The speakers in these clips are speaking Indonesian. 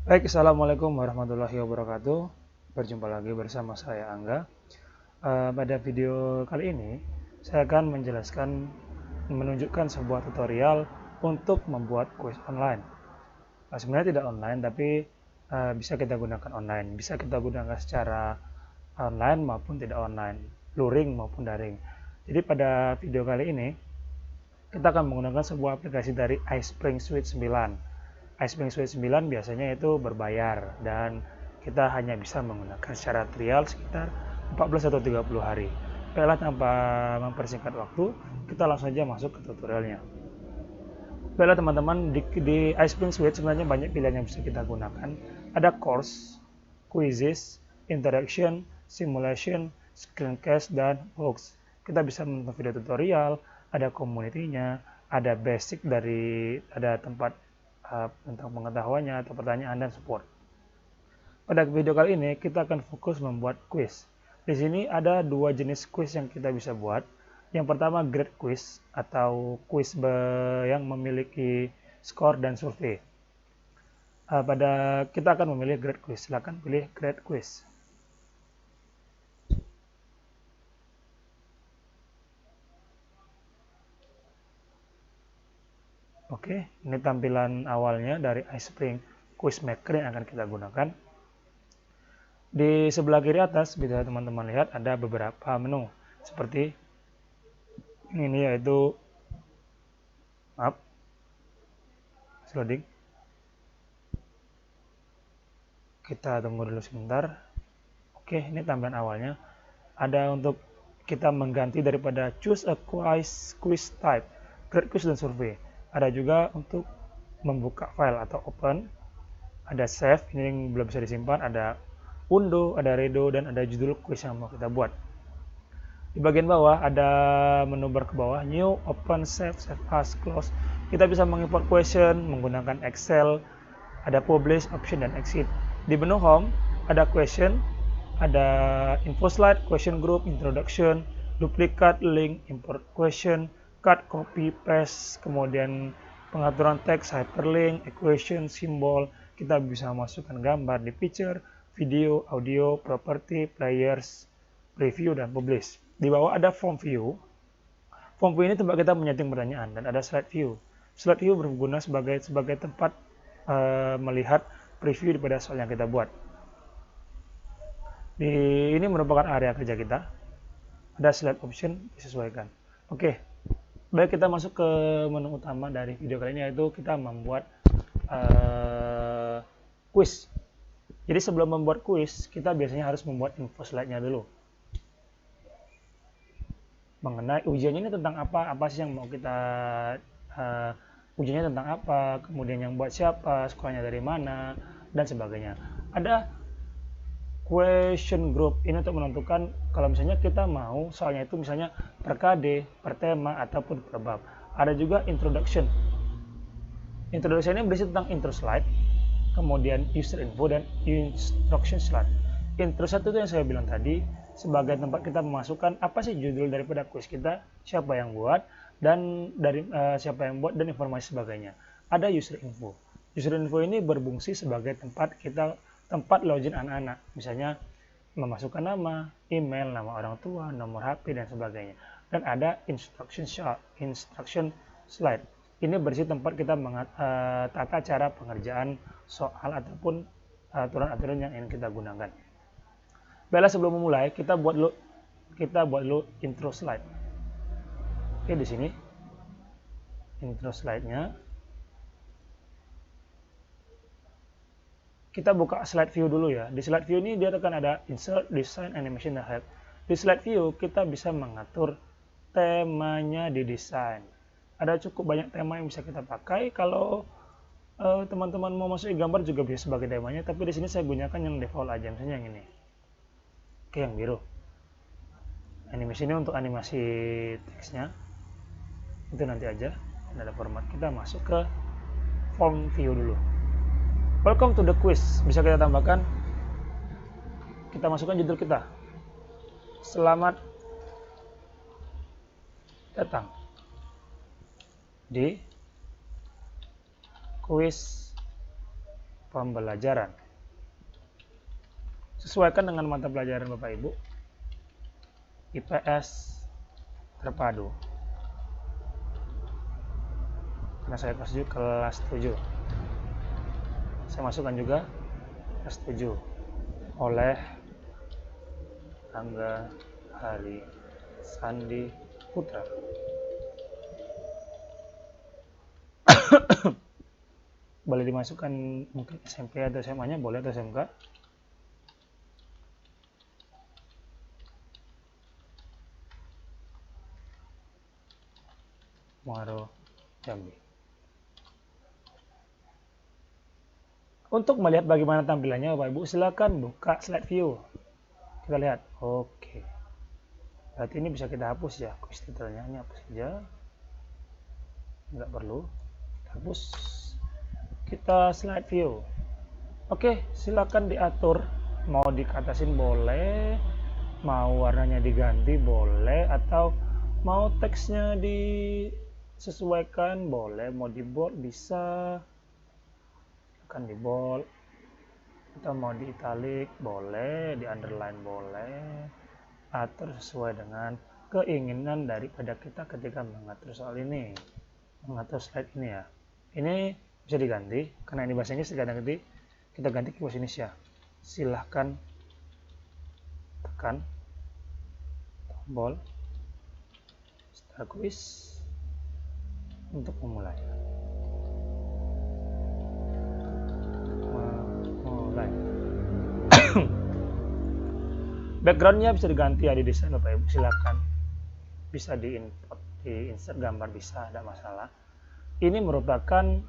Baik, Assalamualaikum warahmatullahi wabarakatuh. Berjumpa lagi bersama saya Angga. Pada video kali ini, saya akan menunjukkan sebuah tutorial untuk membuat kuis online. Sebenarnya tidak online, tapi bisa kita gunakan online. Bisa kita gunakan secara online maupun tidak online, luring maupun daring. Jadi pada video kali ini, kita akan menggunakan sebuah aplikasi dari iSpring Suite 9. iSpring Suite 9 biasanya itu berbayar dan kita hanya bisa menggunakan secara trial sekitar 14 atau 30 hari. Baiklah, tanpa mempersingkat waktu, kita langsung saja masuk ke tutorialnya. Baiklah teman-teman, di iSpring Suite sebenarnya banyak pilihan yang bisa kita gunakan. Ada course, quizzes, interaction, simulation, screencast, dan books. Kita bisa menonton video tutorial, ada community-nya, ada basic ada tempat tentang pengetahuannya atau pertanyaan dan support. Pada video kali ini kita akan fokus membuat quiz. Di sini ada dua jenis quiz yang kita bisa buat. Yang pertama grade quiz atau quiz yang memiliki skor dan survei. Kita akan memilih grade quiz. Silakan pilih grade quiz. Oke, ini tampilan awalnya dari iSpring Quiz Maker yang akan kita gunakan. Di sebelah kiri atas, bisa teman-teman lihat ada beberapa menu seperti ini, yaitu loading. Kita tunggu dulu sebentar. Oke, ini tampilan awalnya. Ada untuk kita mengganti daripada choose a quiz type, grade quiz dan survei. Ada juga untuk membuka file atau open. Ada save, ini yang belum bisa disimpan. Ada undo, ada redo, dan ada judul quiz yang mau kita buat. Di bagian bawah ada menu bar ke bawah, new, open, save, save as, close. Kita bisa mengimport question menggunakan Excel. Ada publish, option, dan exit. Di menu home ada question, ada info slide, question group, introduction, duplicate, link, import question, cut, copy, paste, kemudian pengaturan teks, hyperlink, equation, simbol. Kita bisa masukkan gambar di picture, video, audio, property, players, preview, dan publish. Di bawah ada form view. Form view ini tempat kita menyeting pertanyaan, dan ada slide view. Slide view berguna sebagai tempat melihat preview daripada soal yang kita buat. Ini merupakan area kerja kita. Ada slide option disesuaikan. Oke, baik, kita masuk ke menu utama dari video kali ini, yaitu kita membuat quiz. Jadi sebelum membuat quiz, kita biasanya harus membuat info slide-nya dulu. Mengenai ujiannya ini tentang apa sih yang mau kita ujiannya tentang apa, kemudian yang buat siapa, sekolahnya dari mana, dan sebagainya. Ada question group, ini untuk menentukan kalau misalnya kita mau soalnya itu misalnya per KD, per tema, ataupun per bab. Ada juga introduction. Introduction ini berisi tentang intro slide, kemudian user info, dan instruction slide. Intro slide itu yang saya bilang tadi, sebagai tempat kita memasukkan apa sih judul daripada quiz kita, siapa yang buat, dan siapa yang buat, dan informasi sebagainya. Ada user info. User info ini berfungsi sebagai tempat login anak-anak, misalnya memasukkan nama, email, nama orang tua, nomor HP, dan sebagainya. Dan ada instruction slide. Ini berisi tempat kita tata cara pengerjaan soal ataupun aturan-aturan yang ingin kita gunakan. Baiklah, sebelum memulai, kita buat dulu intro slide. Oke, di sini intro slide-nya. Kita buka slide view dulu ya. Di slide view ini dia akan ada insert, design, animation, dan help. Di slide view kita bisa mengatur temanya di desain. Ada cukup banyak tema yang bisa kita pakai. Kalau teman-teman mau masukin gambar juga bisa sebagai temanya, tapi di sini saya gunakan yang default aja, misalnya yang ini. Oke, yang biru. Animasi ini untuk animasi teksnya. Itu nanti aja. Ini ada format. Kita masuk ke form view dulu. Welcome to the quiz. Bisa kita tambahkan. Kita masukkan judul kita. Selamat datang di quiz pembelajaran. Sesuaikan dengan mata pelajaran Bapak Ibu. IPS terpadu. Karena saya kelas 7. Saya masukkan juga kelas 7 oleh Angga Hari Sandi Putra. Boleh dimasukkan mungkin SMP atau SMA-nya, boleh, atau SMK. Muaro Jambi. Untuk melihat bagaimana tampilannya Bapak Ibu, silakan buka slide view. Kita lihat. Oke. Berarti ini bisa kita hapus ya, quiz detailnya ini hapus saja. Nggak perlu. Kita hapus. Kita slide view. Oke, silakan diatur. Mau dikatasin boleh, mau warnanya diganti boleh, atau mau teksnya disesuaikan boleh, mau di bold bisa, akan di bold, atau mau di italic boleh, di underline boleh. Atur sesuai dengan keinginan daripada kita ketika mengatur soal ini, mengatur slide ini ya. Ini bisa diganti karena ini bahasa Inggris, kita ganti ke bahasa Indonesia. Silahkan tekan tombol start quiz untuk memulai. Backgroundnya bisa diganti ya di desain Bapak Ibu, silakan. Bisa di import, di insert gambar bisa, tidak masalah. Ini merupakan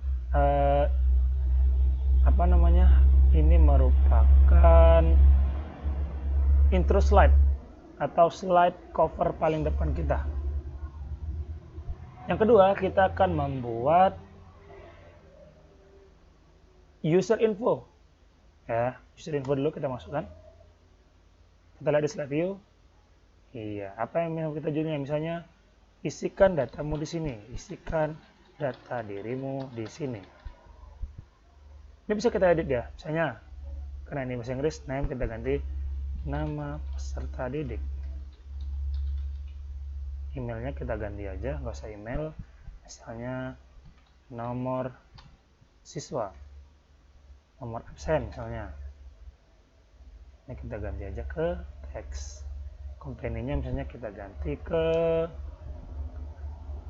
ini merupakan intro slide atau slide cover paling depan kita. Yang kedua, kita akan membuat user info. Ya, user info dulu kita masukkan. Kita lihat di slide view. Iya, apa yang mau kita judulnya? Misalnya, isikan datamu di sini, isikan data dirimu di sini. Ini bisa kita edit ya, misalnya karena ini bahasa Inggris, name kita ganti nama peserta didik. Emailnya kita ganti aja, nggak usah email, misalnya nomor siswa, nomor absen misalnya. Ini kita ganti aja ke teks. Company-nya misalnya kita ganti ke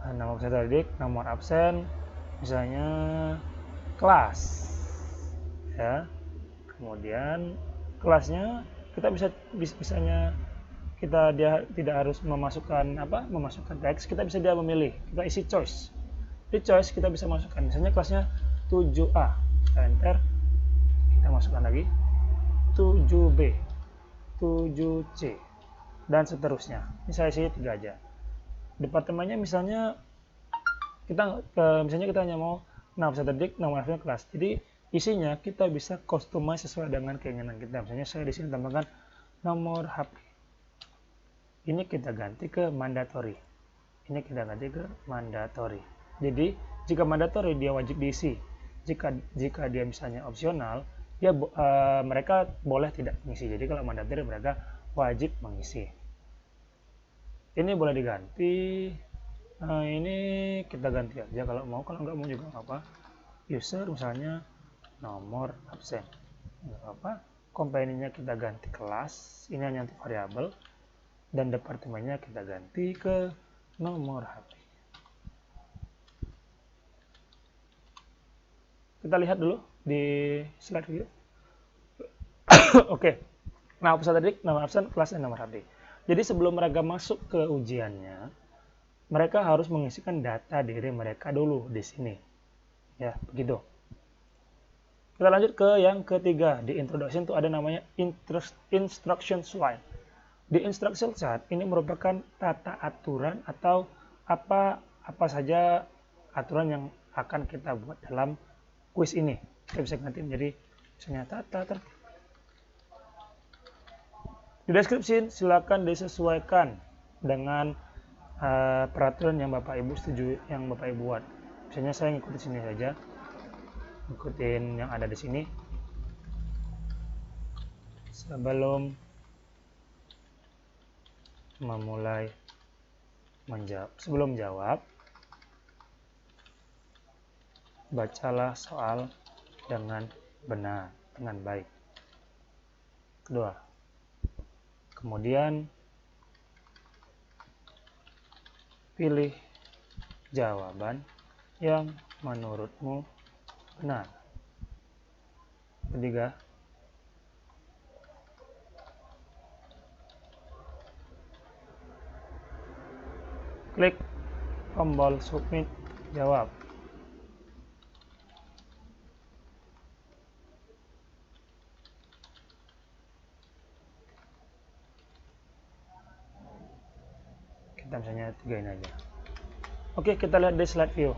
nama peserta didik, nomor absen, misalnya kelas. Ya, kemudian kelasnya kita bisanya dia tidak harus memasukkan teks, kita bisa dia memilih, kita isi choice. Di choice kita bisa masukkan misalnya kelasnya 7A, kita enter, kita masukkan lagi 7B, 7C, dan seterusnya. Ini saya isi 3 aja. Departemennya misalnya kita hanya mau nama peserta didik, nama absen, kelas. Jadi isinya kita bisa customize sesuai dengan keinginan kita. Misalnya saya di sini tambahkan nomor HP. Ini kita ganti ke mandatory. Ini kita ganti ke mandatory. Jadi jika mandatory dia wajib diisi. Jika dia misalnya opsional, mereka boleh tidak mengisi. Jadi kalau mandatory mereka wajib mengisi. Ini boleh diganti. Nah, ini kita ganti aja kalau mau. Kalau nggak mau juga nggak apa. User misalnya nomor absen, nggak apa. Company-nya kita ganti kelas, ini hanya untuk variabel, dan departemennya kita ganti ke nomor HP. Kita lihat dulu di slide view. Oke. Nah, peserta didik, nomor absen, kelas, dan nomor HP. Jadi sebelum mereka masuk ke ujiannya, mereka harus mengisikan data diri mereka dulu di sini. Ya, begitu. Kita lanjut ke yang ketiga. Di introduction itu ada namanya instruction slide. Di instruction slide ini merupakan tata aturan atau apa saja aturan yang akan kita buat dalam kuis ini. Kita bisa ganti menjadi misalnya tata tertib. Di deskripsi silakan disesuaikan dengan peraturan yang Bapak Ibu setuju, yang Bapak Ibu buat. Misalnya saya ngikutin sini saja. Ikutin yang ada di sini. Sebelum memulai sebelum jawab, bacalah soal dengan benar, dengan baik. Kedua, kemudian pilih jawaban yang menurutmu benar. Ketiga, klik tombol submit jawab. Kita misalnya 3 ini aja. Oke, kita lihat di slide view.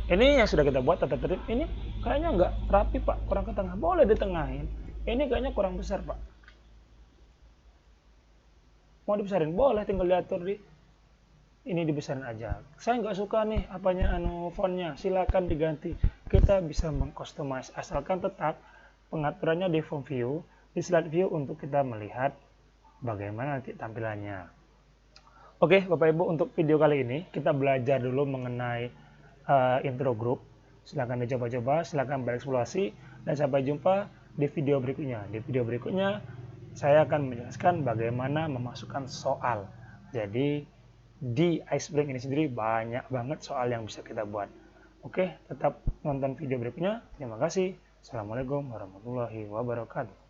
Ini yang sudah kita buat tata tertib. Ini kayaknya nggak rapi, Pak, kurang ke tengah. Boleh ditengahin. Ini kayaknya kurang besar, Pak. Mau dibesarin? Boleh, tinggal diatur di ini, dibesarin aja. Saya nggak suka nih apanya fontnya, silakan diganti. Kita bisa mengcustomize asalkan tetap pengaturannya di form view, di slide view untuk kita melihat bagaimana nanti tampilannya. Oke, Bapak Ibu, untuk video kali ini kita belajar dulu mengenai intro group. Silahkan dicoba-coba, silahkan bereksplorasi, dan sampai jumpa di video berikutnya. Di video berikutnya saya akan menjelaskan bagaimana memasukkan soal. Jadi di Iceblink ini sendiri banyak banget soal yang bisa kita buat. Oke, tetap nonton video berikutnya. Terima kasih. Assalamualaikum warahmatullahi wabarakatuh.